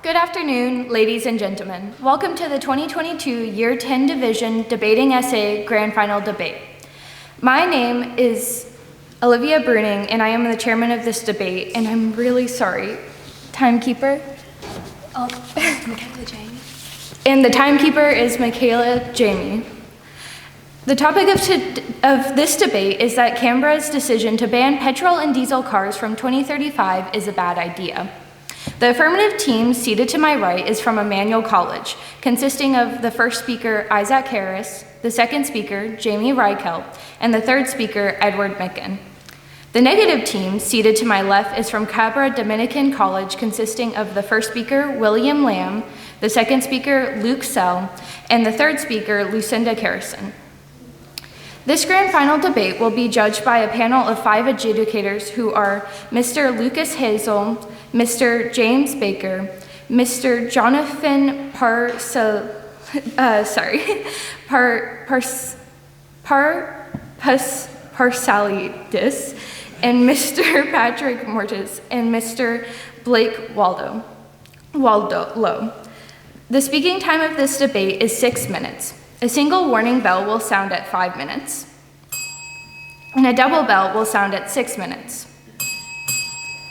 Good afternoon, ladies and gentlemen. Welcome to the 2022 Year 10 Division Debating Essay Grand Final Debate. My name is Olivia Bruning, and I am the chairman of this debate, and I'm really sorry. Timekeeper? Michaela Jamie. And the timekeeper is Michaela Jamie. The topic of this debate is that Canberra's decision to ban petrol and diesel cars from 2035 is a bad idea. The affirmative team seated to my right is from Immanuel College, consisting of the first speaker, Isaac Harris, the second speaker, Jamie Reichelt, and the third speaker, Edward Micken. The negative team seated to my left is from Cabra, Dominican College, consisting of the first speaker, William Lamb, the second speaker, Luke Sell, and the third speaker, Lucinda Carrison. This grand final debate will be judged by a panel of 5 adjudicators who are Mr. Lucas Hazel, Mr. James Baker, Mr. Jonathan Parsalidis, and Mr. Patrick Mortis, and Mr. Blake Waldo. The speaking time of this debate is 6 minutes. A single warning bell will sound at 5 minutes, and a double bell will sound at 6 minutes.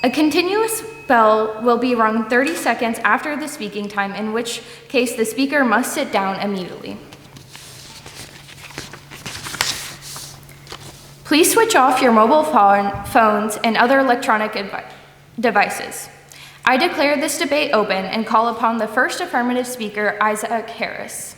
A continuous bell will be rung 30 seconds after the speaking time, in which case the speaker must sit down immediately. Please switch off your mobile phones and other electronic devices. I declare this debate open and call upon the first affirmative speaker, Isaac Harris.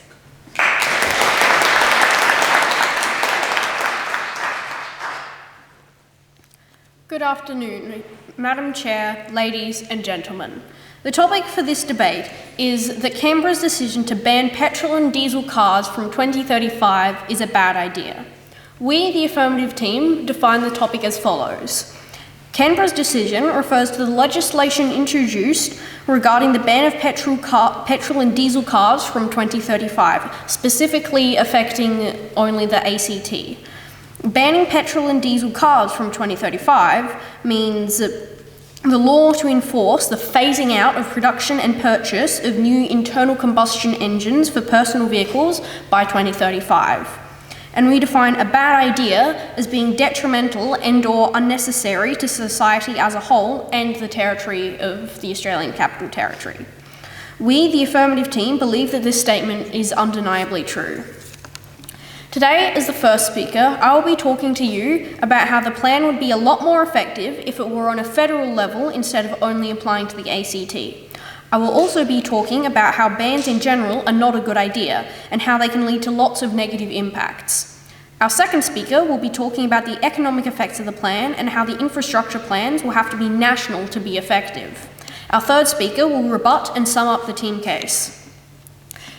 Good afternoon, Madam Chair, ladies and gentlemen. The topic for this debate is that Canberra's decision to ban petrol and diesel cars from 2035 is a bad idea. We, the affirmative team, define the topic as follows. Canberra's decision refers to the legislation introduced regarding the ban of petrol and diesel cars from 2035, specifically affecting only the ACT. Banning petrol and diesel cars from 2035 means the law to enforce the phasing out of production and purchase of new internal combustion engines for personal vehicles by 2035. And we define a bad idea as being detrimental and/or unnecessary to society as a whole and the territory of the Australian Capital Territory. We, the affirmative team, believe that this statement is undeniably true. Today, as the first speaker, I will be talking to you about how the plan would be a lot more effective if it were on a federal level instead of only applying to the ACT. I will also be talking about how bans in general are not a good idea and how they can lead to lots of negative impacts. Our second speaker will be talking about the economic effects of the plan and how the infrastructure plans will have to be national to be effective. Our third speaker will rebut and sum up the team case.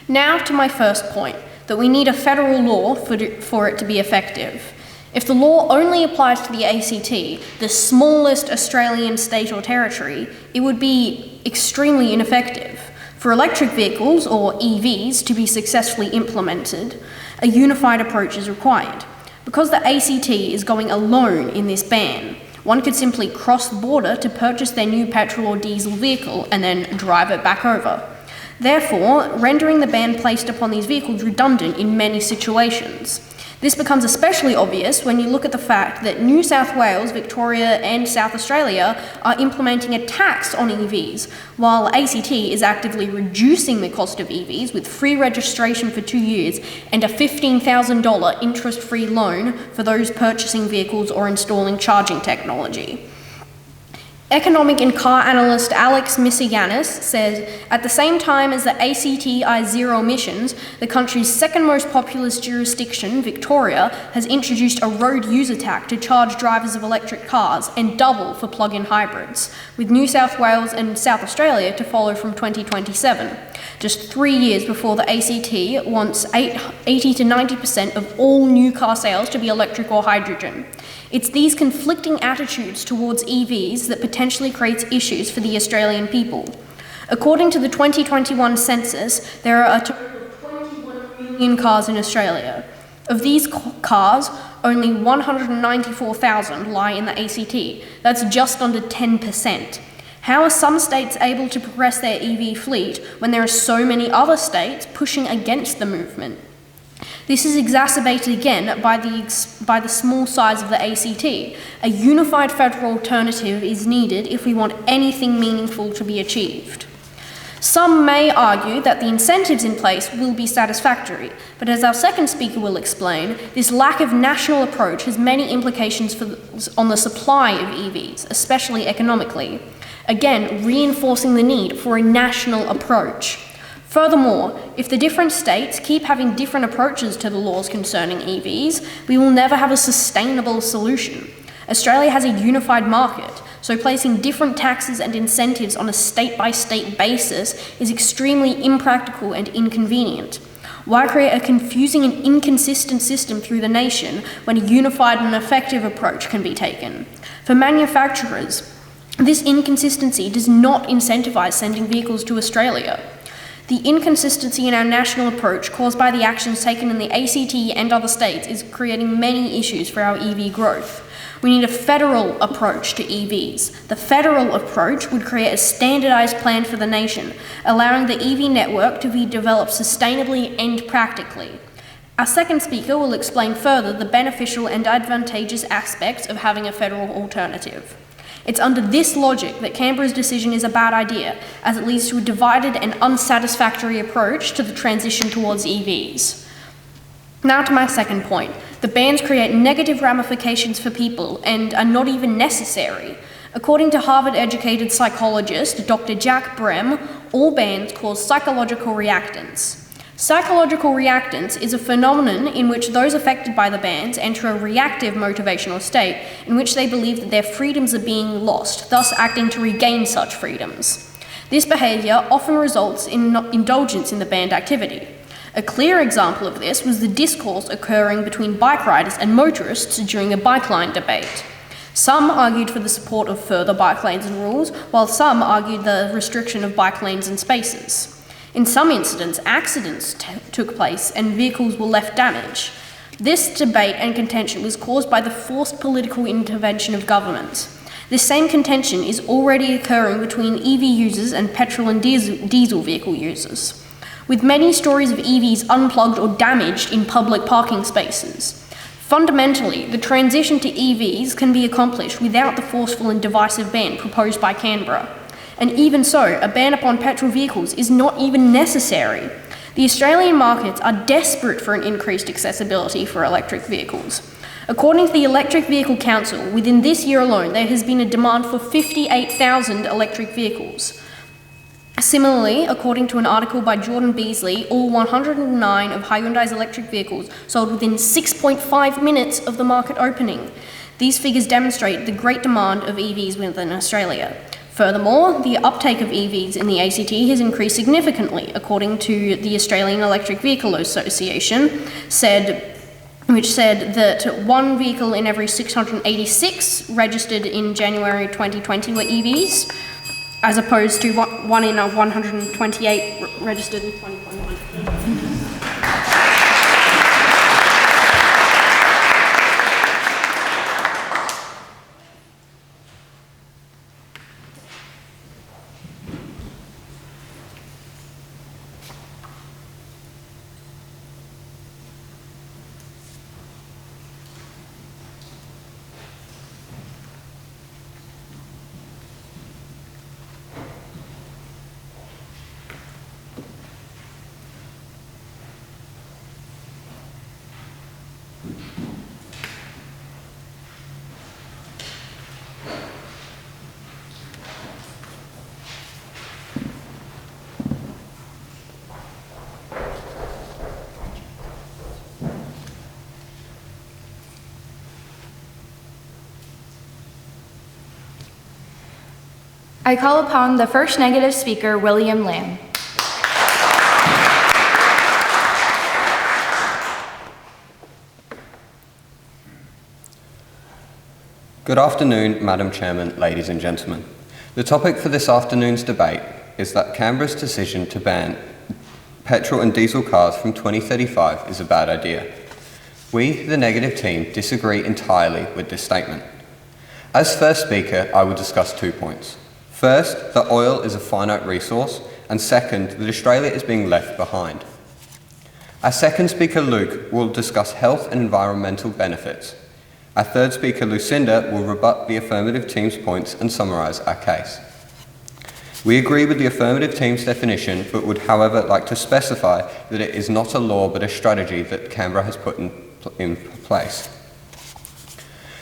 Now to my first point, that we need a federal law for it to be effective. If the law only applies to the ACT, the smallest Australian state or territory, it would be extremely ineffective. For electric vehicles, or EVs, to be successfully implemented, a unified approach is required. Because the ACT is going alone in this ban, one could simply cross the border to purchase their new petrol or diesel vehicle and then drive it back over. Therefore, rendering the ban placed upon these vehicles redundant in many situations. This becomes especially obvious when you look at the fact that New South Wales, Victoria and South Australia are implementing a tax on EVs, while ACT is actively reducing the cost of EVs with free registration for 2 years and a $15,000 interest-free loan for those purchasing vehicles or installing charging technology. Economic and car analyst Alex Misianis says, at the same time as the ACT eyes zero emissions, the country's second most populous jurisdiction, Victoria, has introduced a road user tax to charge drivers of electric cars and double for plug-in hybrids, with New South Wales and South Australia to follow from 2027, just 3 years before the ACT wants 80 to 90% of all new car sales to be electric or hydrogen. It's these conflicting attitudes towards EVs that potentially creates issues for the Australian people. According to the 2021 census, there are a total of 21 million cars in Australia. Of these cars, only 194,000 lie in the ACT. That's just under 10%. How are some states able to progress their EV fleet when there are so many other states pushing against the movement? This is exacerbated again by the small size of the ACT. A unified federal alternative is needed if we want anything meaningful to be achieved. Some may argue that the incentives in place will be satisfactory, but as our second speaker will explain, this lack of national approach has many implications on the supply of EVs, especially economically, again reinforcing the need for a national approach. Furthermore, if the different states keep having different approaches to the laws concerning EVs, we will never have a sustainable solution. Australia has a unified market, so placing different taxes and incentives on a state-by-state basis is extremely impractical and inconvenient. Why create a confusing and inconsistent system through the nation when a unified and effective approach can be taken? For manufacturers, this inconsistency does not incentivize sending vehicles to Australia. The inconsistency in our national approach caused by the actions taken in the ACT and other states is creating many issues for our EV growth. We need a federal approach to EVs. The federal approach would create a standardised plan for the nation, allowing the EV network to be developed sustainably and practically. Our second speaker will explain further the beneficial and advantageous aspects of having a federal alternative. It's under this logic that Canberra's decision is a bad idea, as it leads to a divided and unsatisfactory approach to the transition towards EVs. Now to my second point. The bans create negative ramifications for people and are not even necessary. According to Harvard-educated psychologist Dr. Jack Brem, all bans cause psychological reactance. Psychological reactance is a phenomenon in which those affected by the bans enter a reactive motivational state in which they believe that their freedoms are being lost, thus acting to regain such freedoms. This behaviour often results in indulgence in the banned activity. A clear example of this was the discourse occurring between bike riders and motorists during a bike lane debate. Some argued for the support of further bike lanes and rules, while some argued the restriction of bike lanes and spaces. In some incidents, accidents took place and vehicles were left damaged. This debate and contention was caused by the forced political intervention of government. This same contention is already occurring between EV users and petrol and diesel vehicle users, with many stories of EVs unplugged or damaged in public parking spaces. Fundamentally, the transition to EVs can be accomplished without the forceful and divisive ban proposed by Canberra. And even so, a ban upon petrol vehicles is not even necessary. The Australian markets are desperate for an increased accessibility for electric vehicles. According to the Electric Vehicle Council, within this year alone, there has been a demand for 58,000 electric vehicles. Similarly, according to an article by Jordan Beasley, all 109 of Hyundai's electric vehicles sold within 6.5 minutes of the market opening. These figures demonstrate the great demand of EVs within Australia. Furthermore, the uptake of EVs in the ACT has increased significantly, according to the Australian Electric Vehicle Association, which said that one vehicle in every 686 registered in January 2020 were EVs, as opposed to one in 128 registered in 2021. I call upon the first negative speaker, William Lamb. Good afternoon, Madam Chairman, ladies and gentlemen. The topic for this afternoon's debate is that Canberra's decision to ban petrol and diesel cars from 2035 is a bad idea. We, the negative team, disagree entirely with this statement. As first speaker, I will discuss 2 points. First, that oil is a finite resource, and second, that Australia is being left behind. Our second speaker, Luke, will discuss health and environmental benefits. Our third speaker, Lucinda, will rebut the affirmative team's points and summarise our case. We agree with the affirmative team's definition, but would however like to specify that it is not a law but a strategy that Canberra has put in place.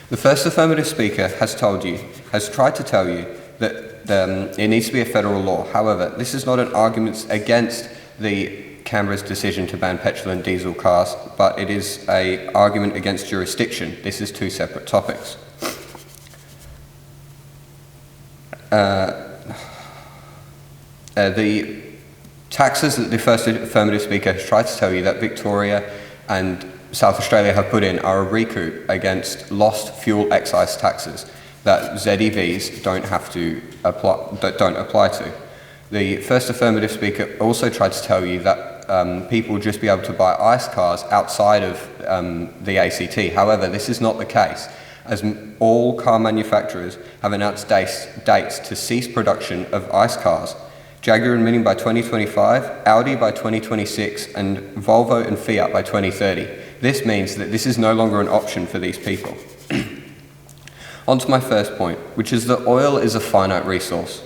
The first affirmative speaker has tried to tell you that it needs to be a federal law. However, this is not an argument against Canberra's decision to ban petrol and diesel cars, but it is an argument against jurisdiction. This is two separate topics. The taxes that the first affirmative speaker has tried to tell you that Victoria and South Australia have put in are a recoup against lost fuel excise taxes that ZEVs don't apply to. The first affirmative speaker also tried to tell you that people will just be able to buy ICE cars outside of the ACT. However, this is not the case, as all car manufacturers have announced dates to cease production of ICE cars. Jaguar and Mini by 2025, Audi by 2026, and Volvo and Fiat by 2030. This means that this is no longer an option for these people. On to my first point, which is that oil is a finite resource.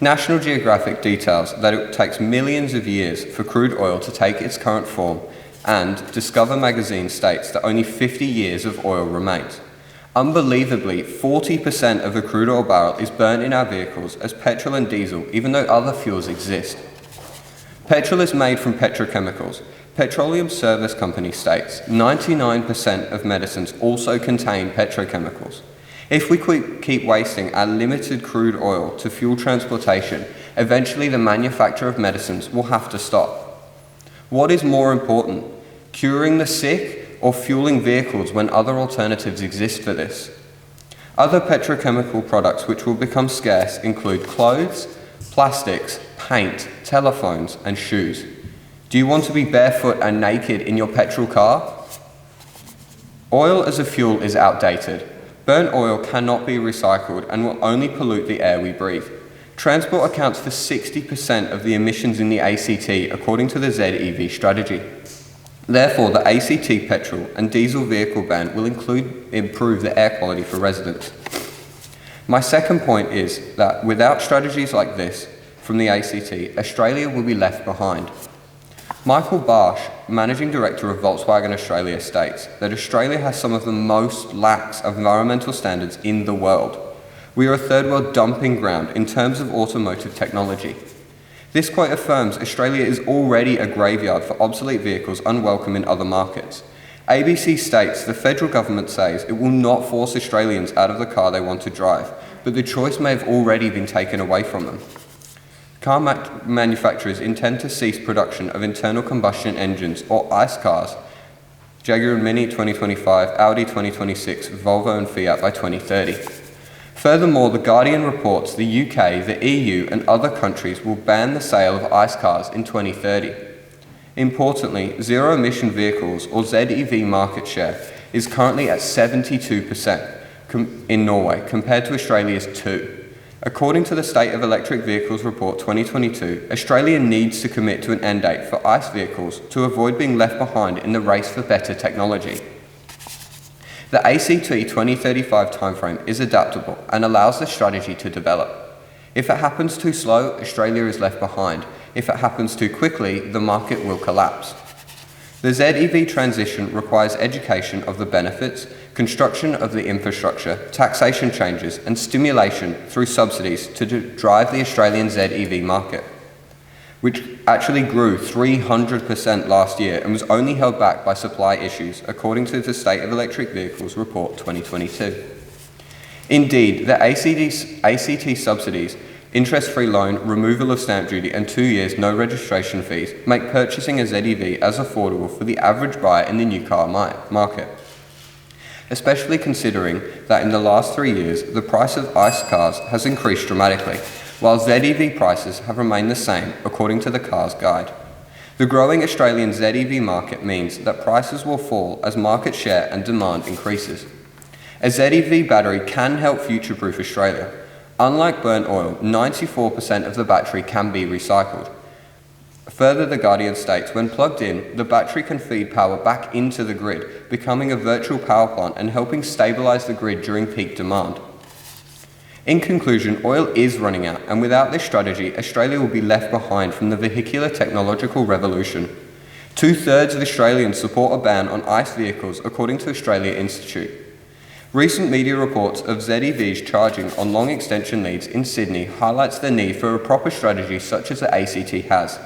National Geographic details that it takes millions of years for crude oil to take its current form, and Discover magazine states that only 50 years of oil remains. Unbelievably, 40% of the crude oil barrel is burnt in our vehicles as petrol and diesel, even though other fuels exist. Petrol is made from petrochemicals. Petroleum Service Company states 99% of medicines also contain petrochemicals. If we keep wasting our limited crude oil to fuel transportation, eventually the manufacture of medicines will have to stop. What is more important, curing the sick or fueling vehicles when other alternatives exist for this? Other petrochemical products which will become scarce include clothes, plastics, paint, telephones, and shoes. Do you want to be barefoot and naked in your petrol car? Oil as a fuel is outdated. Burnt oil cannot be recycled and will only pollute the air we breathe. Transport accounts for 60% of the emissions in the ACT according to the ZEV strategy. Therefore, the ACT petrol and diesel vehicle ban will improve the air quality for residents. My second point is that without strategies like this from the ACT, Australia will be left behind. Michael Barsh, Managing Director of Volkswagen Australia, states that Australia has some of the most lax environmental standards in the world. We are a third world dumping ground in terms of automotive technology. This quote affirms Australia is already a graveyard for obsolete vehicles unwelcome in other markets. ABC states the federal government says it will not force Australians out of the car they want to drive, but the choice may have already been taken away from them. Car manufacturers intend to cease production of internal combustion engines or ICE cars, Jaguar and Mini 2025, Audi 2026, Volvo and Fiat by 2030. Furthermore, The Guardian reports the UK, the EU and other countries will ban the sale of ICE cars in 2030. Importantly, zero-emission vehicles or ZEV market share is currently at 72% in Norway compared to Australia's 2%. According to the State of Electric Vehicles Report 2022, Australia needs to commit to an end date for ICE vehicles to avoid being left behind in the race for better technology. The ACT 2035 timeframe is adaptable and allows the strategy to develop. If it happens too slow, Australia is left behind. If it happens too quickly, the market will collapse. The ZEV transition requires education of the benefits, construction of the infrastructure, taxation changes, and stimulation through subsidies to drive the Australian ZEV market, which actually grew 300% last year and was only held back by supply issues, according to the State of Electric Vehicles Report 2022. Indeed, the ACT subsidies, interest-free loan, removal of stamp duty, and 2 years no registration fees make purchasing a ZEV as affordable for the average buyer in the new car market. Especially considering that in the last 3 years, the price of ICE cars has increased dramatically, while ZEV prices have remained the same, according to the Cars Guide. The growing Australian ZEV market means that prices will fall as market share and demand increases. A ZEV battery can help future-proof Australia. Unlike burnt oil, 94% of the battery can be recycled. Further, The Guardian states, when plugged in, the battery can feed power back into the grid, becoming a virtual power plant and helping stabilise the grid during peak demand. In conclusion, oil is running out, and without this strategy, Australia will be left behind from the vehicular technological revolution. 2/3 of Australians support a ban on ICE vehicles, according to Australia Institute. Recent media reports of ZEVs charging on long extension leads in Sydney highlights the need for a proper strategy such as the ACT has.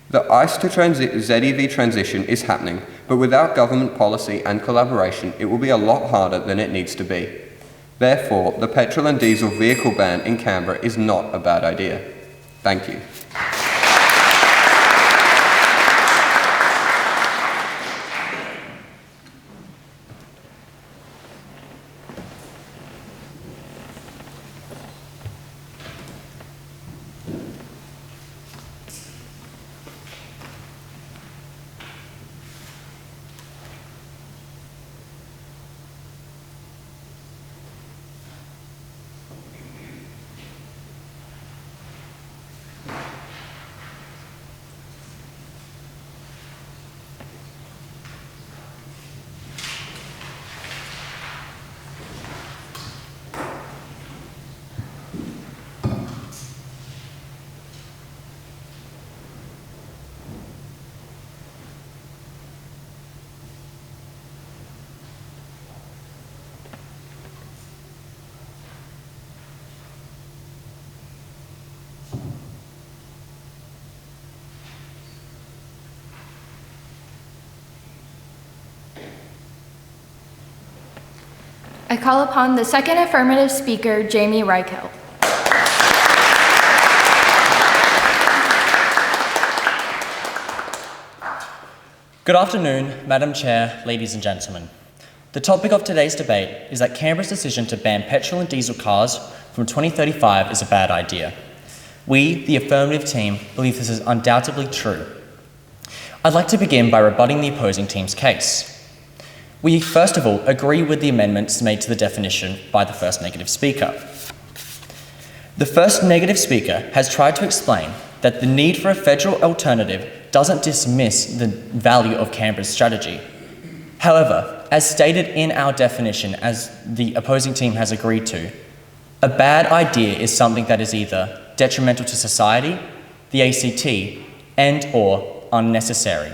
The ICE to ZEV transition is happening, but without government policy and collaboration, it will be a lot harder than it needs to be. Therefore, the petrol and diesel vehicle ban in Canberra is not a bad idea. Thank you. I call upon the second affirmative speaker, Jamie Reichelt. Good afternoon, Madam Chair, ladies and gentlemen. The topic of today's debate is that Canberra's decision to ban petrol and diesel cars from 2035 is a bad idea. We, the Affirmative team, believe this is undoubtedly true. I'd like to begin by rebutting the opposing team's case. We, first of all, agree with the amendments made to the definition by the first negative speaker. The first negative speaker has tried to explain that the need for a federal alternative doesn't dismiss the value of Canberra's strategy. However, as stated in our definition, as the opposing team has agreed to, a bad idea is something that is either detrimental to society, the ACT, and/or unnecessary.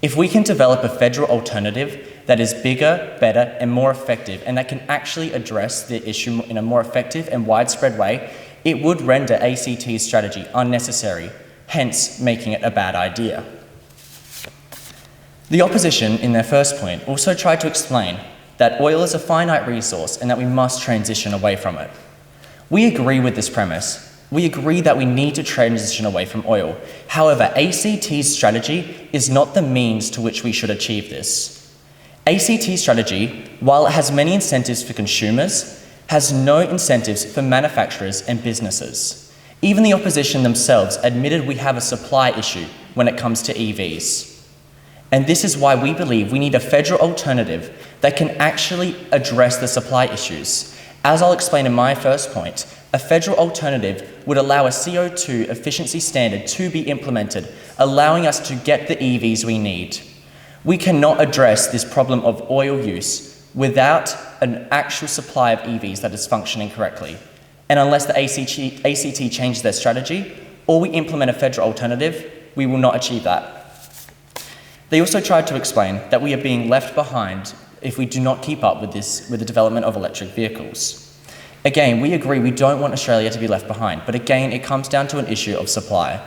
If we can develop a federal alternative that is bigger, better, and more effective, and that can actually address the issue in a more effective and widespread way, it would render ACT's strategy unnecessary, hence making it a bad idea. The opposition, in their first point, also tried to explain that oil is a finite resource and that we must transition away from it. We agree with this premise. We agree that we need to transition away from oil. However, ACT's strategy is not the means to which we should achieve this. ACT's strategy, while it has many incentives for consumers, has no incentives for manufacturers and businesses. Even the opposition themselves admitted we have a supply issue when it comes to EVs. And this is why we believe we need a federal alternative that can actually address the supply issues. As I'll explain in my first point, a federal alternative would allow a CO2 efficiency standard to be implemented, allowing us to get the EVs we need. We cannot address this problem of oil use without an actual supply of EVs that is functioning correctly. And unless the ACT changes their strategy, or we implement a federal alternative, we will not achieve that. They also tried to explain that we are being left behind if we do not keep up with the development of electric vehicles. Again, we agree we don't want Australia to be left behind, but again, it comes down to an issue of supply.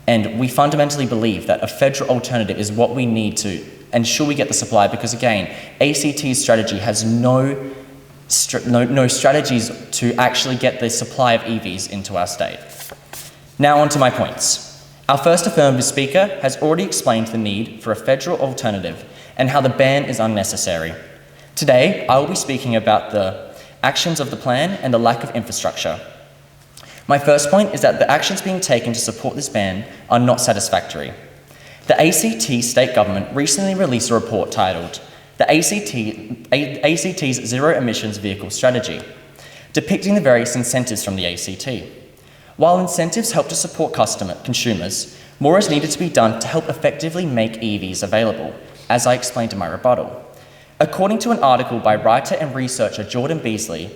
And we fundamentally believe that a federal alternative is what we need to ensure we get the supply, because again, ACT's strategy has no strategies to actually get the supply of EVs into our state. Now on to my points. Our first affirmative speaker has already explained the need for a federal alternative and how the ban is unnecessary. Today, I will be speaking about the actions of the plan and the lack of infrastructure. My first point is that the actions being taken to support this ban are not satisfactory. The ACT state government recently released a report titled The ACT's Zero Emissions Vehicle Strategy. depicting the various incentives from the ACT. While incentives help to support consumers, more is needed to be done to help effectively make EVs available, as I explained in my rebuttal. According to an article by writer and researcher Jordan Beasley,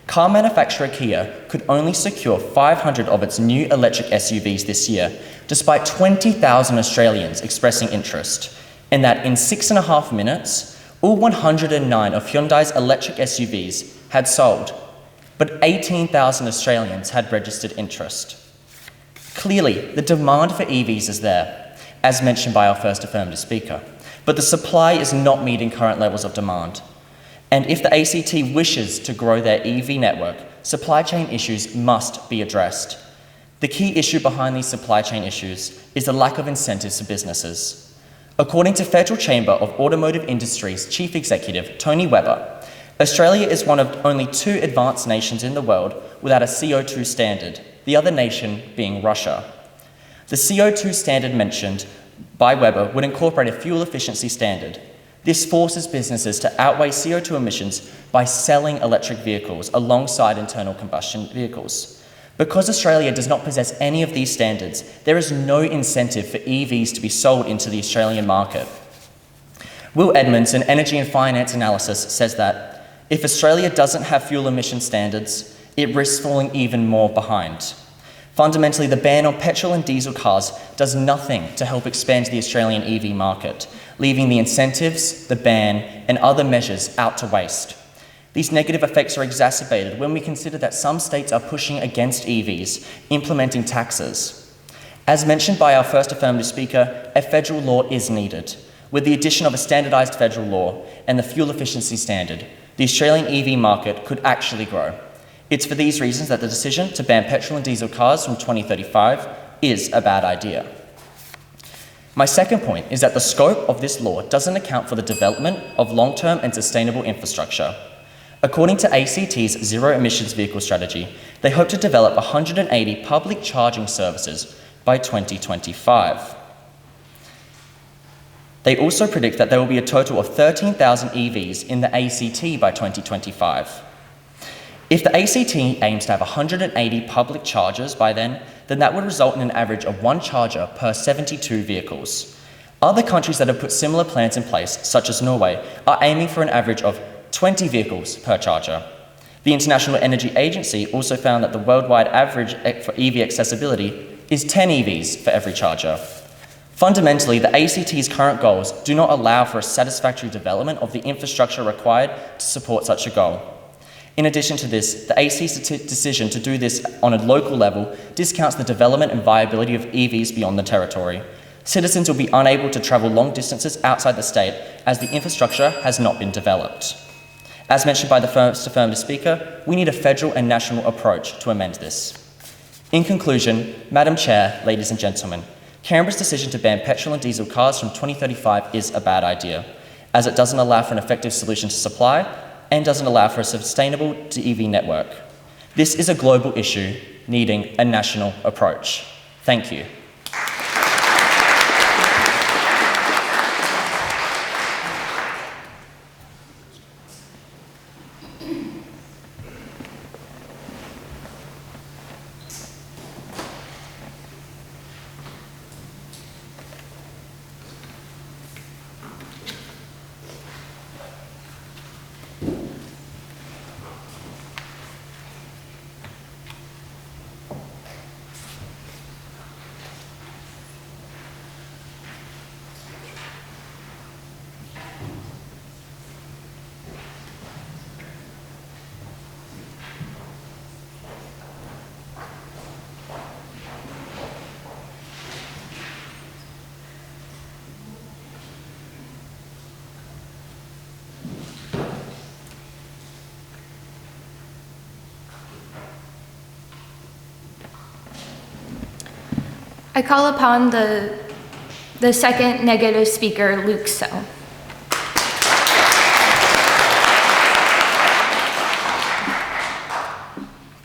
car manufacturer Kia could only secure 500 of its new electric SUVs this year, despite 20,000 Australians expressing interest, and that in 6.5 minutes, all 109 of Hyundai's electric SUVs had sold, but 18,000 Australians had registered interest. Clearly, the demand for EVs is there, as mentioned by our first affirmative speaker, but the supply is not meeting current levels of demand. And if the ACT wishes to grow their EV network, supply chain issues must be addressed. The key issue behind these supply chain issues is the lack of incentives for businesses. According to Federal Chamber of Automotive Industry's Chief Executive, Tony Webber, Australia is one of only 2 advanced nations in the world without a CO2 standard, the other nation being Russia. The CO2 standard mentioned by Webber would incorporate a fuel efficiency standard. This forces businesses to outweigh CO2 emissions by selling electric vehicles alongside internal combustion vehicles. Because Australia does not possess any of these standards, there is no incentive for EVs to be sold into the Australian market. Will Edmonds, an energy and finance analysis, says that if Australia doesn't have fuel emission standards, it risks falling even more behind. Fundamentally, the ban on petrol and diesel cars does nothing to help expand the Australian EV market, leaving the incentives, the ban, and other measures out to waste. These negative effects are exacerbated when we consider that some states are pushing against EVs, implementing taxes. As mentioned by our first affirmative speaker, a federal law is needed. With the addition of a standardised federal law and the fuel efficiency standard, the Australian EV market could actually grow. It's for these reasons that the decision to ban petrol and diesel cars from 2035 is a bad idea. My second point is that the scope of this law doesn't account for the development of long-term and sustainable infrastructure. According to ACT's Zero Emissions Vehicle Strategy, they hope to develop 180 public charging services by 2025. They also predict that there will be a total of 13,000 EVs in the ACT by 2025. If the ACT aims to have 180 public chargers by then that would result in an average of 1 charger per 72 vehicles. Other countries that have put similar plans in place, such as Norway, are aiming for an average of 20 vehicles per charger. The International Energy Agency also found that the worldwide average for EV accessibility is 10 EVs for every charger. Fundamentally, the ACT's current goals do not allow for a satisfactory development of the infrastructure required to support such a goal. In addition to this, the ACT's decision to do this on a local level discounts the development and viability of EVs beyond the territory. Citizens will be unable to travel long distances outside the state as the infrastructure has not been developed. As mentioned by the first affirmative speaker, we need a federal and national approach to amend this. In conclusion, Madam Chair, ladies and gentlemen, Canberra's decision to ban petrol and diesel cars from 2035 is a bad idea, as it doesn't allow for an effective solution to supply and doesn't allow for a sustainable EV network. This is a global issue needing a national approach. Thank you. I call upon the second negative speaker, Luke So.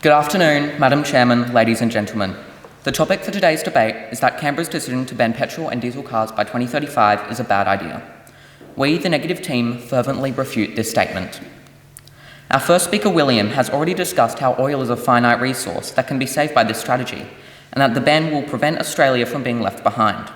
Good afternoon, Madam Chairman, ladies and gentlemen. The topic for today's debate is that Canberra's decision to ban petrol and diesel cars by 2035 is a bad idea. We, the negative team, fervently refute this statement. Our first speaker, William, has already discussed how oil is a finite resource that can be saved by this strategy, and that the ban will prevent Australia from being left behind.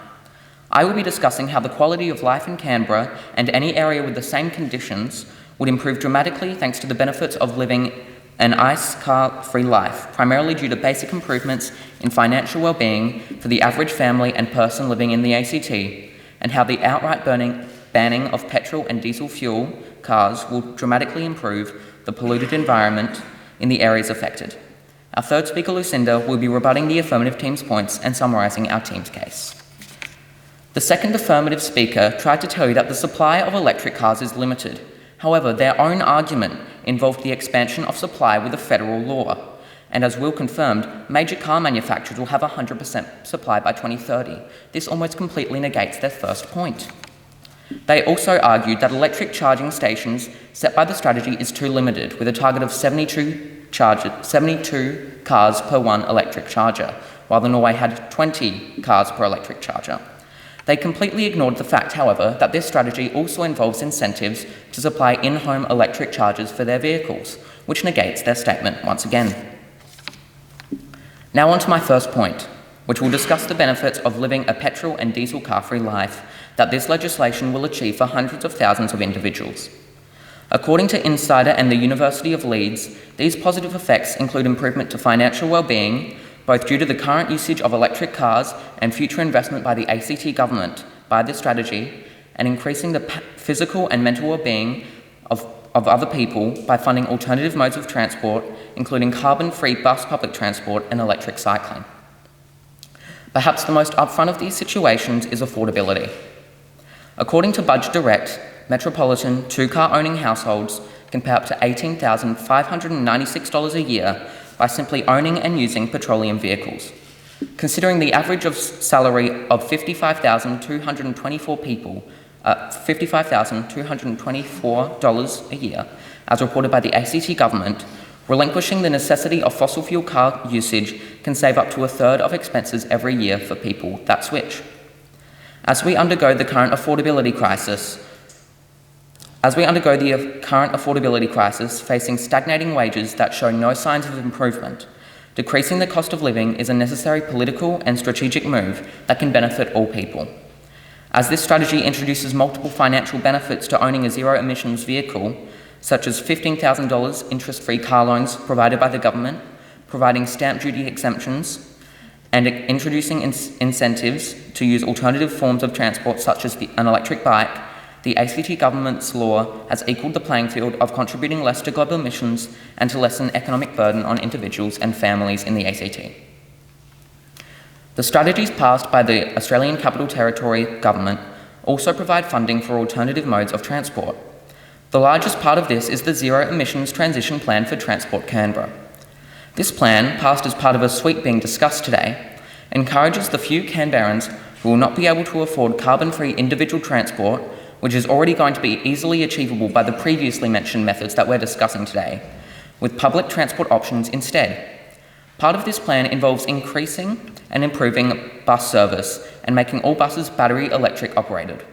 I will be discussing how the quality of life in Canberra and any area with the same conditions would improve dramatically thanks to the benefits of living an ICE car-free life, primarily due to basic improvements in financial well-being for the average family and person living in the ACT, and how the outright banning of petrol and diesel fuel cars will dramatically improve the polluted environment in the areas affected. Our third speaker, Lucinda, will be rebutting the affirmative team's points and summarising our team's case. The second affirmative speaker tried to tell you that the supply of electric cars is limited. However, their own argument involved the expansion of supply with a federal law, and as Will confirmed, major car manufacturers will have 100% supply by 2030. This almost completely negates their first point. They also argued that electric charging stations set by the strategy is too limited, with a target of 72 cars per one electric charger, while the Norway had 20 cars per electric charger. They completely ignored the fact, however, that this strategy also involves incentives to supply in-home electric chargers for their vehicles, which negates their statement once again. Now on to my first point, which will discuss the benefits of living a petrol and diesel car-free life that this legislation will achieve for hundreds of thousands of individuals. According to Insider and the University of Leeds, these positive effects include improvement to financial well-being, both due to the current usage of electric cars and future investment by the ACT government by this strategy, and increasing the physical and mental well-being of other people by funding alternative modes of transport, including carbon-free bus public transport and electric cycling. Perhaps the most upfront of these situations is affordability. According to Budget Direct, metropolitan two-car owning households can pay up to $18,596 a year by simply owning and using petroleum vehicles. Considering the average of salary of $55,224 a year, as reported by the ACT government, relinquishing the necessity of fossil fuel car usage can save up to a third of expenses every year for people that switch. As we undergo the current affordability crisis, facing stagnating wages that show no signs of improvement, decreasing the cost of living is a necessary political and strategic move that can benefit all people. As this strategy introduces multiple financial benefits to owning a zero-emissions vehicle, such as $15,000 interest-free car loans provided by the government, providing stamp duty exemptions, and introducing incentives to use alternative forms of transport such as an electric bike, the ACT government's law has equalled the playing field of contributing less to global emissions and to lessen economic burden on individuals and families in the ACT. The strategies passed by the Australian Capital Territory government also provide funding for alternative modes of transport. The largest part of this is the Zero Emissions Transition Plan for Transport Canberra. This plan, passed as part of a suite being discussed today, encourages the few Canberrans who will not be able to afford carbon-free individual transport, which is already going to be easily achievable by the previously mentioned methods that we're discussing today, with public transport options instead. Part of this plan involves increasing and improving bus service and making all buses battery electric operated.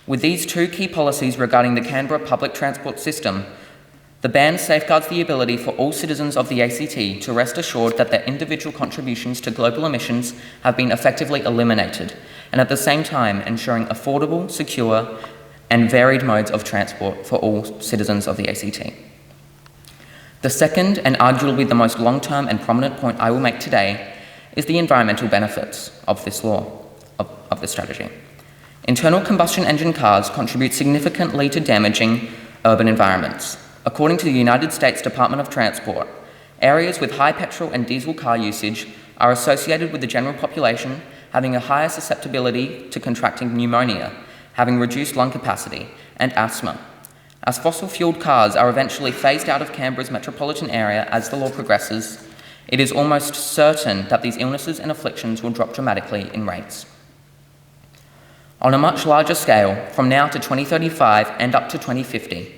With these two key policies regarding the Canberra public transport system, the ban safeguards the ability for all citizens of the ACT to rest assured that their individual contributions to global emissions have been effectively eliminated, and at the same time ensuring affordable, secure, and varied modes of transport for all citizens of the ACT. The second, and arguably the most long-term and prominent point I will make today, is the environmental benefits of this law, of this strategy. Internal combustion engine cars contribute significantly to damaging urban environments. According to the United States Department of Transport, areas with high petrol and diesel car usage are associated with the general population having a higher susceptibility to contracting pneumonia, having reduced lung capacity, and asthma. As fossil-fueled cars are eventually phased out of Canberra's metropolitan area as the law progresses, it is almost certain that these illnesses and afflictions will drop dramatically in rates. On a much larger scale, from now to 2035 and up to 2050,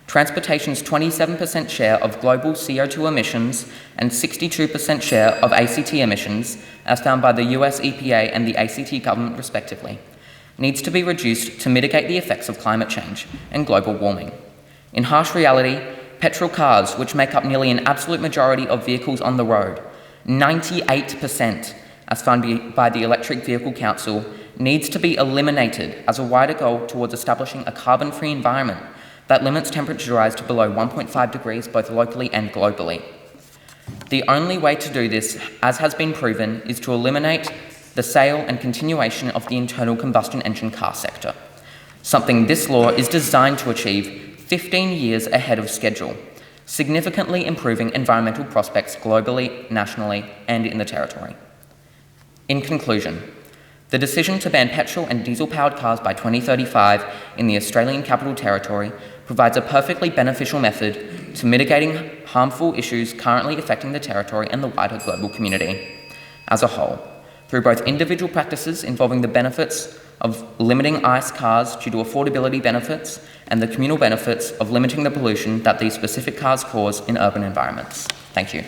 transportation's 27% share of global CO2 emissions and 62% share of ACT emissions, as found by the US EPA and the ACT government respectively, needs to be reduced to mitigate the effects of climate change and global warming. In harsh reality, petrol cars, which make up nearly an absolute majority of vehicles on the road, 98%, as found by the Electric Vehicle Council, needs to be eliminated as a wider goal towards establishing a carbon-free environment that limits temperature rise to below 1.5 degrees both locally and globally. The only way to do this, as has been proven, is to eliminate the sale and continuation of the internal combustion engine car sector, something this law is designed to achieve 15 years ahead of schedule, significantly improving environmental prospects globally, nationally, and in the Territory. In conclusion, the decision to ban petrol and diesel-powered cars by 2035 in the Australian Capital Territory provides a perfectly beneficial method to mitigating harmful issues currently affecting the Territory and the wider global community as a whole, through both individual practices involving the benefits of limiting ICE cars due to affordability benefits and the communal benefits of limiting the pollution that these specific cars cause in urban environments. Thank you.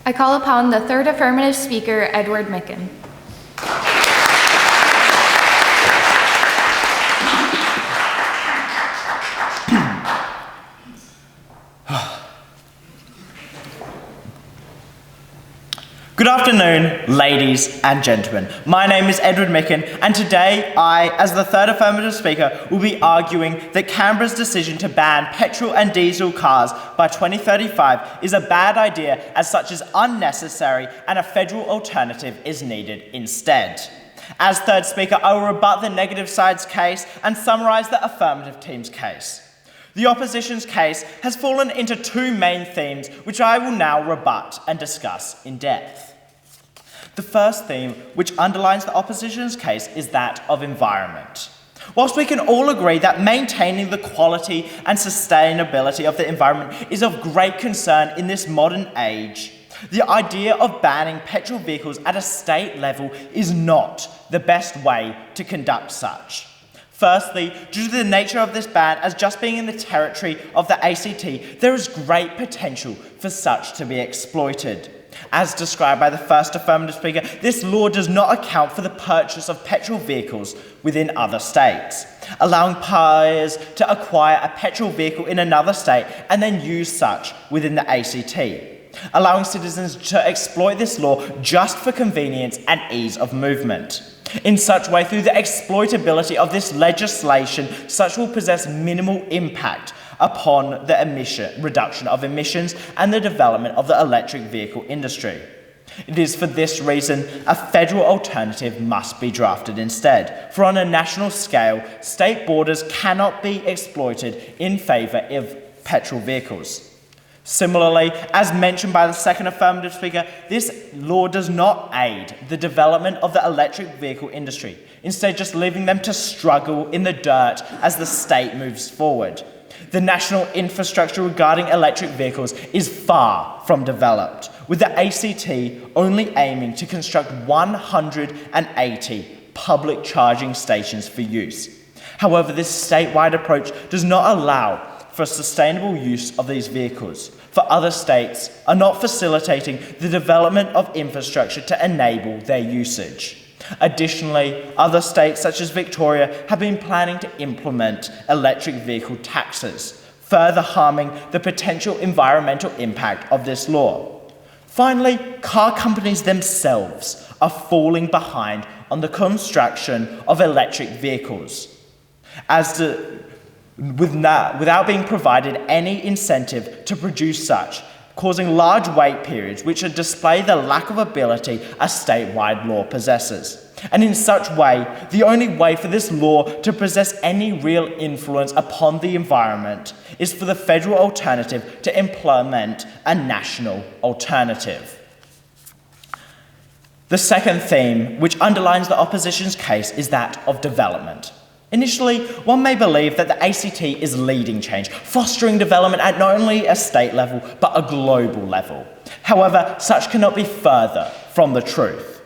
I call upon the third affirmative speaker, Edward Micken. Good afternoon, ladies and gentlemen. My name is Edward Micken, and today I, as the third affirmative speaker, will be arguing that Canberra's decision to ban petrol and diesel cars by 2035 is a bad idea, as such is unnecessary, and a federal alternative is needed instead. As third speaker, I will rebut the negative side's case and summarise the affirmative team's case. The opposition's case has fallen into two main themes, which I will now rebut and discuss in depth. The first theme, which underlines the opposition's case, is that of environment. Whilst we can all agree that maintaining the quality and sustainability of the environment is of great concern in this modern age, the idea of banning petrol vehicles at a state level is not the best way to conduct such. Firstly, due to the nature of this ban as just being in the territory of the ACT, there is great potential for such to be exploited. As described by the first affirmative speaker, this law does not account for the purchase of petrol vehicles within other states, allowing buyers to acquire a petrol vehicle in another state and then use such within the ACT, allowing citizens to exploit this law just for convenience and ease of movement. In such way, through the exploitability of this legislation, such will possess minimal impact upon the reduction of emissions and the development of the electric vehicle industry. It is for this reason a federal alternative must be drafted instead, for on a national scale, state borders cannot be exploited in favour of petrol vehicles. Similarly, as mentioned by the second affirmative speaker, this law does not aid the development of the electric vehicle industry, instead just leaving them to struggle in the dirt as the state moves forward. The national infrastructure regarding electric vehicles is far from developed, with the ACT only aiming to construct 180 public charging stations for use. However, this statewide approach does not allow for sustainable use of these vehicles, for other states are not facilitating the development of infrastructure to enable their usage. Additionally, other states such as Victoria have been planning to implement electric vehicle taxes, further harming the potential environmental impact of this law. Finally, car companies themselves are falling behind on the construction of electric vehicles, without being provided any incentive to produce such, causing large wait periods which display the lack of ability a statewide law possesses. And in such way, the only way for this law to possess any real influence upon the environment is for the federal alternative to implement a national alternative. The second theme, which underlines the opposition's case, is that of development. Initially, one may believe that the ACT is leading change, fostering development at not only a state level, but a global level. However, such cannot be further from the truth.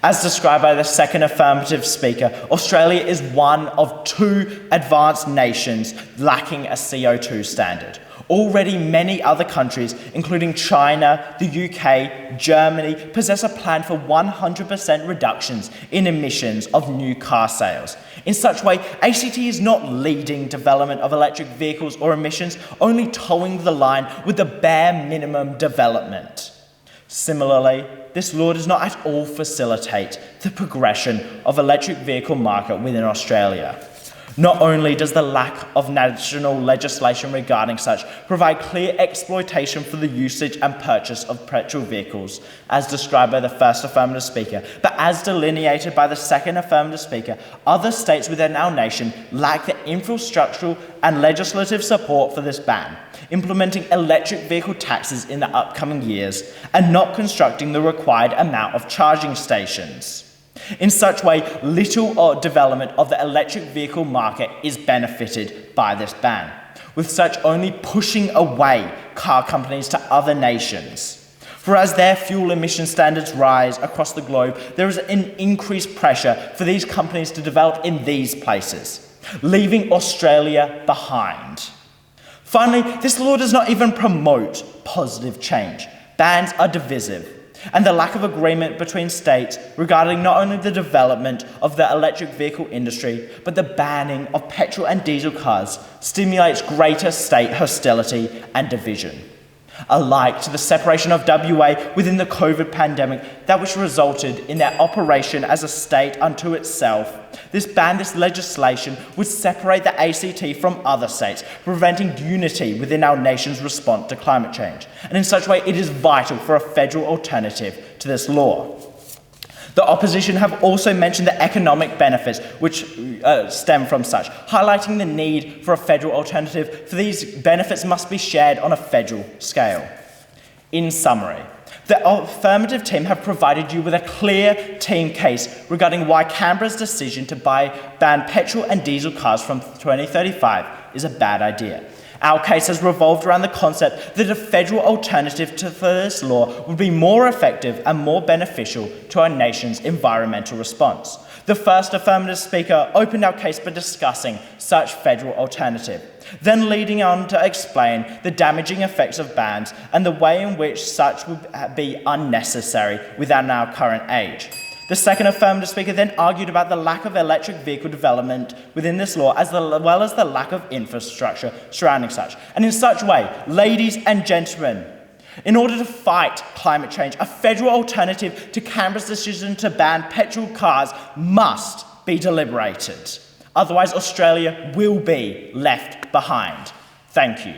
As described by the second affirmative speaker, Australia is one of 2 advanced nations lacking a CO2 standard. Already many other countries, including China, the UK, Germany, possess a plan for 100% reductions in emissions of new car sales. In such way, ACT is not leading development of electric vehicles or emissions, only towing the line with the bare minimum development. Similarly, this law does not at all facilitate the progression of electric vehicle market within Australia. Not only does the lack of national legislation regarding such provide clear exploitation for the usage and purchase of petrol vehicles, as described by the first affirmative speaker, but as delineated by the second affirmative speaker, other states within our nation lack the infrastructural and legislative support for this ban, implementing electric vehicle taxes in the upcoming years, and not constructing the required amount of charging stations. In such way, little development of the electric vehicle market is benefited by this ban, with such only pushing away car companies to other nations. For as their fuel emission standards rise across the globe, there is an increased pressure for these companies to develop in these places, leaving Australia behind. Finally, this law does not even promote positive change. Bans are divisive, and the lack of agreement between states regarding not only the development of the electric vehicle industry, but the banning of petrol and diesel cars stimulates greater state hostility and division. Alike to the separation of WA within the COVID pandemic, that which resulted in their operation as a state unto itself, this legislation would separate the ACT from other states, preventing unity within our nation's response to climate change. And in such a way, it is vital for a federal alternative to this law. The opposition have also mentioned the economic benefits which stem from such, highlighting the need for a federal alternative, for these benefits must be shared on a federal scale. In summary, the affirmative team have provided you with a clear team case regarding why Canberra's decision to ban petrol and diesel cars from 2035 is a bad idea. Our case has revolved around the concept that a federal alternative to this law would be more effective and more beneficial to our nation's environmental response. The first affirmative speaker opened our case by discussing such federal alternative, then leading on to explain the damaging effects of bans and the way in which such would be unnecessary within our current age. The second affirmative speaker then argued about the lack of electric vehicle development within this law, as well as the lack of infrastructure surrounding such. And in such way, ladies and gentlemen, in order to fight climate change, a federal alternative to Canberra's decision to ban petrol cars must be deliberated. Otherwise, Australia will be left behind. Thank you.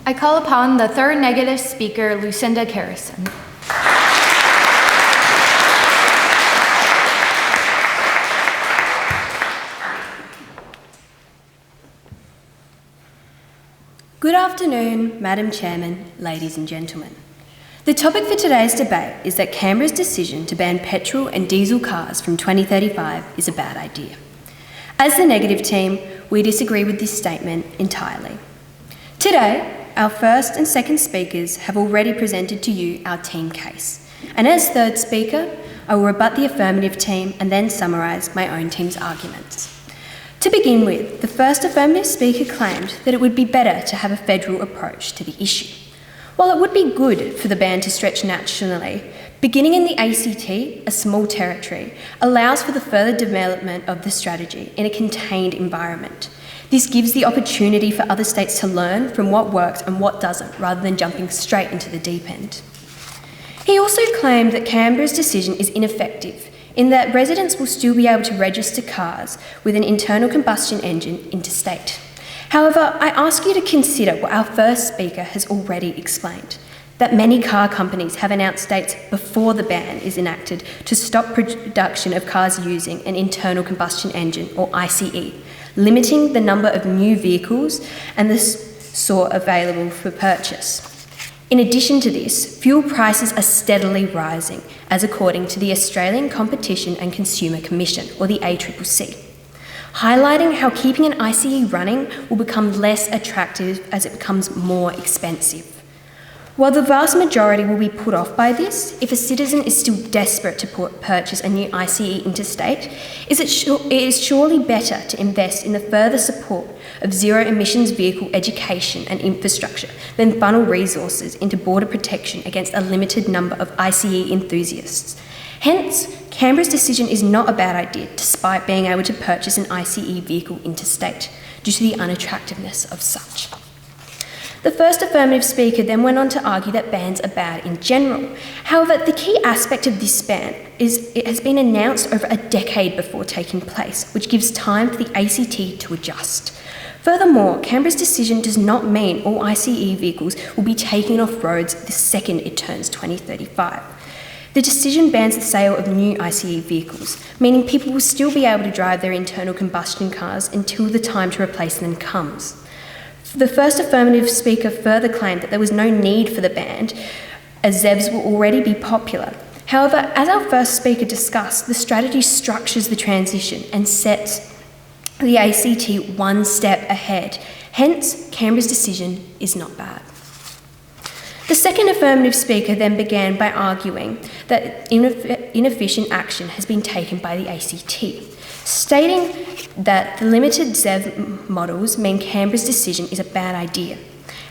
I call upon the third negative speaker, Lucinda Carrison. Good afternoon, Madam Chairman, ladies and gentlemen. The topic for today's debate is that Canberra's decision to ban petrol and diesel cars from 2035 is a bad idea. As the negative team, we disagree with this statement entirely. Today, our first and second speakers have already presented to you our team case, and as third speaker, I will rebut the affirmative team and then summarise my own team's arguments. To begin with, the first affirmative speaker claimed that it would be better to have a federal approach to the issue. While it would be good for the ban to stretch nationally, beginning in the ACT, a small territory, allows for the further development of the strategy in a contained environment. This gives the opportunity for other states to learn from what works and what doesn't, rather than jumping straight into the deep end. He also claimed that Canberra's decision is ineffective, in that residents will still be able to register cars with an internal combustion engine interstate. However, I ask you to consider what our first speaker has already explained, that many car companies have announced dates before the ban is enacted to stop production of cars using an internal combustion engine, or ICE, limiting the number of new vehicles and the sort available for purchase. In addition to this, fuel prices are steadily rising, as according to the Australian Competition and Consumer Commission, or the ACCC, highlighting how keeping an ICE running will become less attractive as it becomes more expensive. While the vast majority will be put off by this, if a citizen is still desperate to purchase a new ICE interstate, it is surely better to invest in the further support of zero emissions vehicle education and infrastructure than funnel resources into border protection against a limited number of ICE enthusiasts. Hence, Canberra's decision is not a bad idea, despite being able to purchase an ICE vehicle interstate, due to the unattractiveness of such. The first affirmative speaker then went on to argue that bans are bad in general. However, the key aspect of this ban is it has been announced over a decade before taking place, which gives time for the ACT to adjust. Furthermore, Canberra's decision does not mean all ICE vehicles will be taken off roads the second it turns 2035. The decision bans the sale of new ICE vehicles, meaning people will still be able to drive their internal combustion cars until the time to replace them comes. The first affirmative speaker further claimed that there was no need for the ban, as ZEVs will already be popular. However, as our first speaker discussed, the strategy structures the transition and sets the ACT one step ahead. Hence, Canberra's decision is not bad. The second affirmative speaker then began by arguing that inefficient action has been taken by the ACT, stating that the limited ZEV models mean Canberra's decision is a bad idea.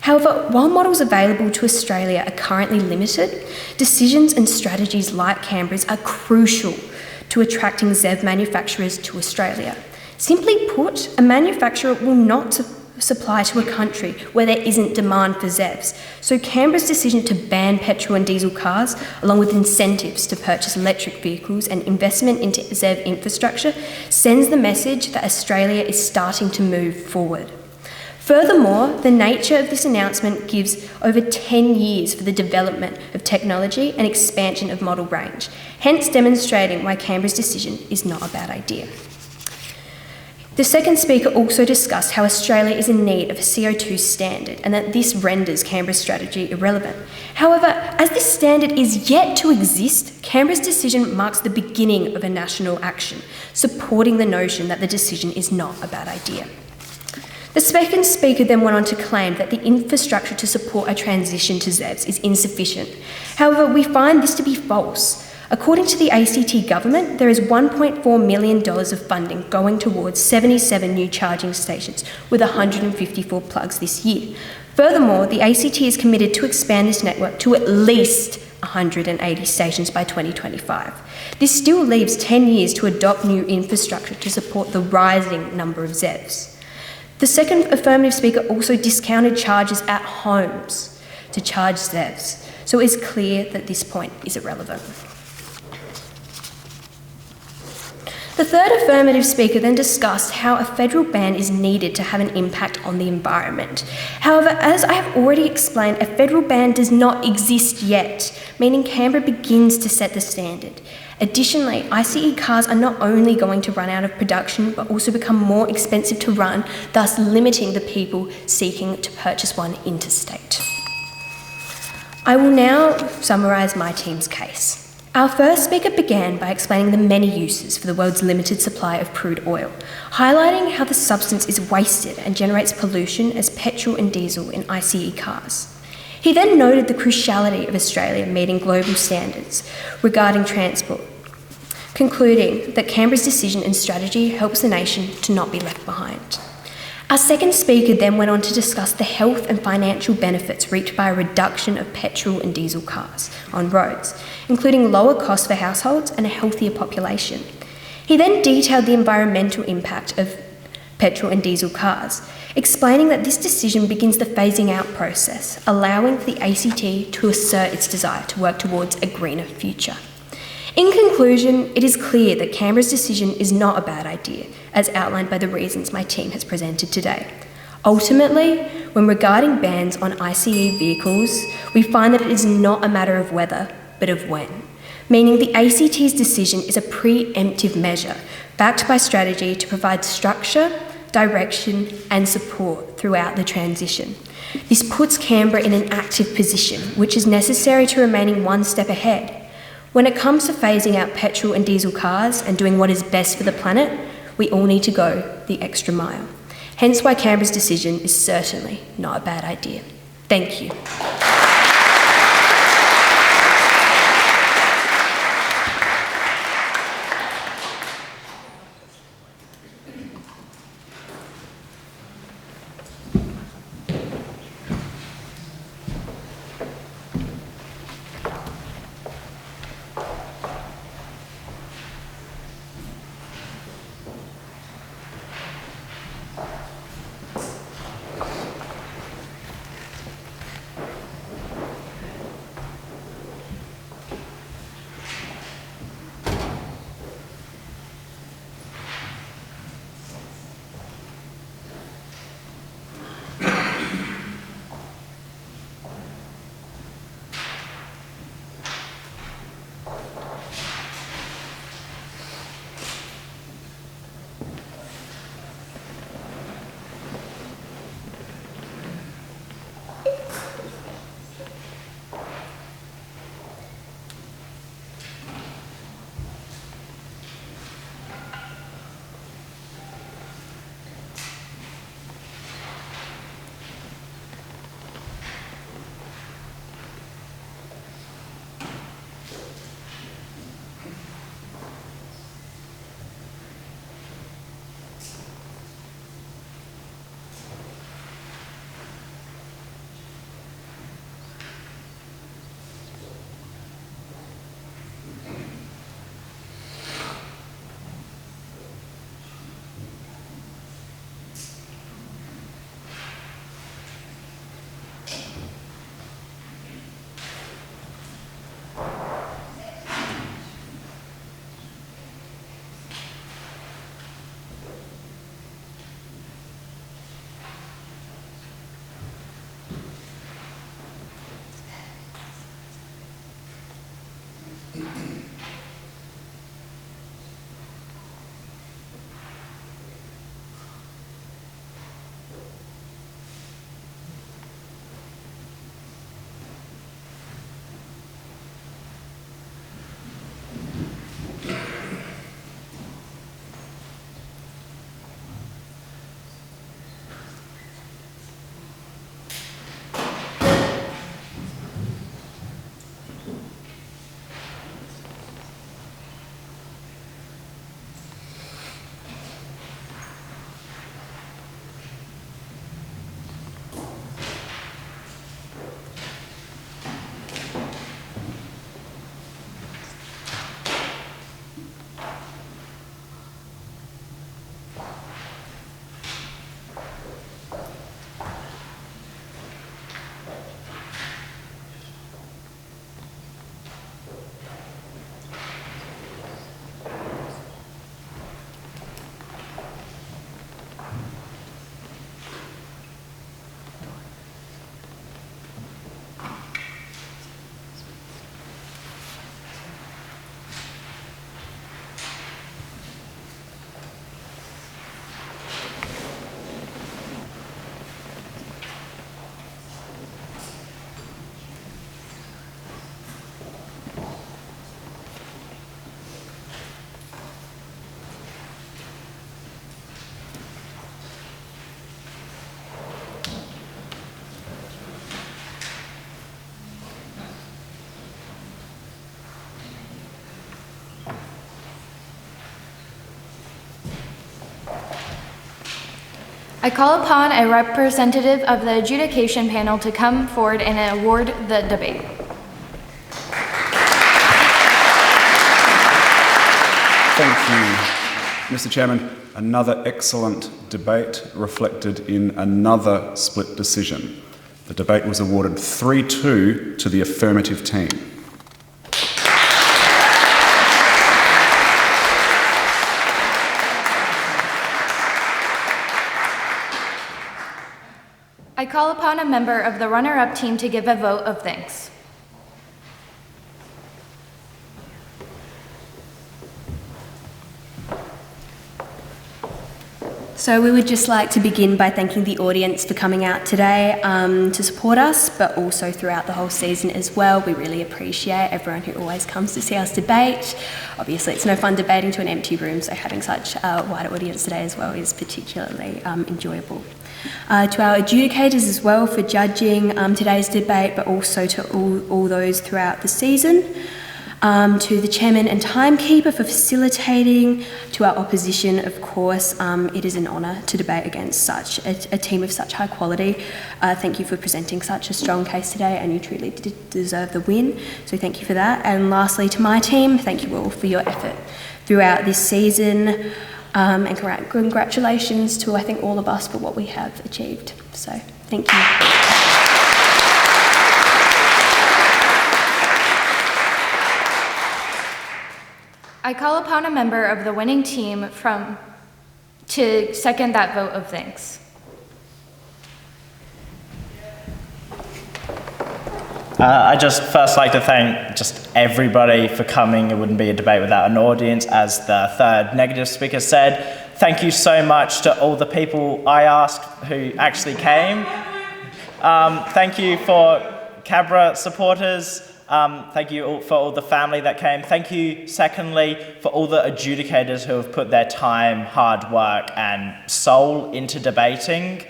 However, while models available to Australia are currently limited, decisions and strategies like Canberra's are crucial to attracting ZEV manufacturers to Australia. Simply put, a manufacturer will not supply to a country where there isn't demand for ZEVs. So Canberra's decision to ban petrol and diesel cars, along with incentives to purchase electric vehicles and investment into ZEV infrastructure, sends the message that Australia is starting to move forward. Furthermore, the nature of this announcement gives over 10 years for the development of technology and expansion of model range, hence demonstrating why Canberra's decision is not a bad idea. The second speaker also discussed how Australia is in need of a CO2 standard and that this renders Canberra's strategy irrelevant. However, as this standard is yet to exist, Canberra's decision marks the beginning of a national action, supporting the notion that the decision is not a bad idea. The second speaker then went on to claim that the infrastructure to support a transition to ZEVs is insufficient. However, we find this to be false. According to the ACT government, there is $1.4 million of funding going towards 77 new charging stations with 154 plugs this year. Furthermore, the ACT is committed to expand this network to at least 180 stations by 2025. This still leaves 10 years to adopt new infrastructure to support the rising number of ZEVs. The second affirmative speaker also discounted charges at homes to charge ZEVs, so it is clear that this point is irrelevant. The third affirmative speaker then discussed how a federal ban is needed to have an impact on the environment. However, as I have already explained, a federal ban does not exist yet, meaning Canberra begins to set the standard. Additionally, ICE cars are not only going to run out of production, but also become more expensive to run, thus limiting the people seeking to purchase one interstate. I will now summarise my team's case. Our first speaker began by explaining the many uses for the world's limited supply of crude oil, highlighting how the substance is wasted and generates pollution as petrol and diesel in ICE cars. He then noted the cruciality of Australia meeting global standards regarding transport, concluding that Canberra's decision and strategy helps the nation to not be left behind. Our second speaker then went on to discuss the health and financial benefits reaped by a reduction of petrol and diesel cars on roads, including lower costs for households and a healthier population. He then detailed the environmental impact of petrol and diesel cars, explaining that this decision begins the phasing out process, allowing for the ACT to assert its desire to work towards a greener future. In conclusion, it is clear that Canberra's decision is not a bad idea, as outlined by the reasons my team has presented today. Ultimately, when regarding bans on ICE vehicles, we find that it is not a matter of whether, but of when, meaning the ACT's decision is a pre-emptive measure backed by strategy to provide structure, direction and support throughout the transition. This puts Canberra in an active position, which is necessary to remaining one step ahead. When it comes to phasing out petrol and diesel cars and doing what is best for the planet, we all need to go the extra mile. Hence why Canberra's decision is certainly not a bad idea. Thank you. I call upon a representative of the adjudication panel to come forward and award the debate. Thank you, Mr. Chairman. Another excellent debate reflected in another split decision. The debate was awarded 3-2 to the affirmative team. I call upon a member of the runner-up team to give a vote of thanks. So we would just like to begin by thanking the audience for coming out today to support us, but also throughout the whole season as well. We really appreciate everyone who always comes to see us debate. Obviously, it's no fun debating to an empty room, so having such a wide audience today as well is particularly enjoyable. To our adjudicators as well for judging today's debate, but also to all those throughout the season. To the chairman and timekeeper for facilitating, to our opposition, of course, it is an honour to debate against such a team of such high quality. Thank you for presenting such a strong case today, and you truly did deserve the win, so thank you for that. And lastly, to my team, thank you all for your effort throughout this season, and congratulations to, I think, all of us for what we have achieved. So, thank you. I call upon a member of the winning team to second that vote of thanks. I'd just first like to thank just everybody for coming. It wouldn't be a debate without an audience, as the third negative speaker said. Thank you so much to all the people I asked who actually came. Thank you for Cabra supporters. Thank you all for all the family that came. Thank you, secondly, for all the adjudicators who have put their time, hard work and soul into debating.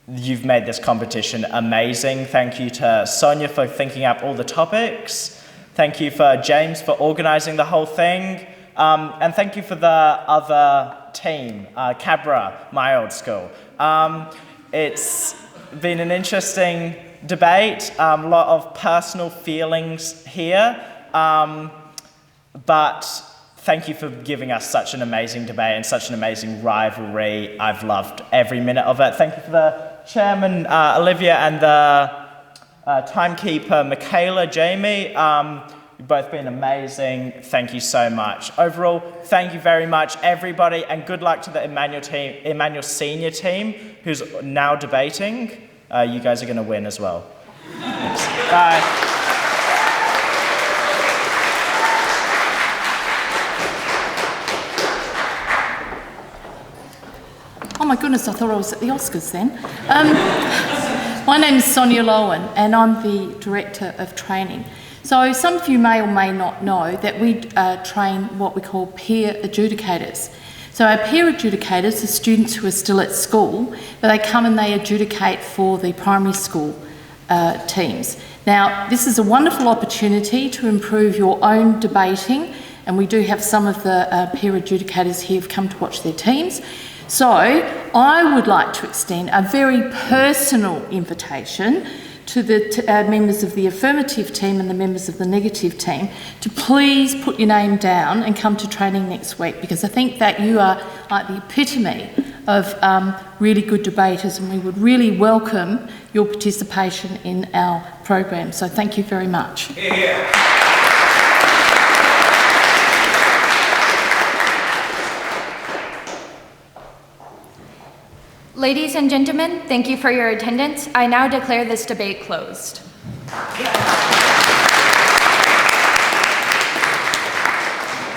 You've made this competition amazing. Thank you to Sonia for thinking up all the topics. Thank you for James for organising the whole thing. And thank you for the other team, Cabra, my old school. It's been an interesting debate, a lot of personal feelings here, but thank you for giving us such an amazing debate and such an amazing rivalry. I've loved every minute of it. Thank you for the chairman, Olivia, and the timekeeper, Michaela, Jamie. You've both been amazing. Thank you so much. Overall, thank you very much, everybody, and good luck to the Immanuel senior team who's now debating. You guys are going to win as well. Thanks. Bye. Oh my goodness, I thought I was at the Oscars then. My name is Sonia Lowen and I'm the Director of Training. So some of you may or may not know that we train what we call peer adjudicators. So our peer adjudicators are students who are still at school, but they come and they adjudicate for the primary school teams. Now, this is a wonderful opportunity to improve your own debating, and we do have some of the peer adjudicators here who've come to watch their teams. So I would like to extend a very personal invitation to the members of the affirmative team and the members of the negative team to please put your name down and come to training next week, because I think that you are like the epitome of really good debaters, and we would really welcome your participation in our program. So thank you very much. Ladies and gentlemen, thank you for your attendance. I now declare this debate closed.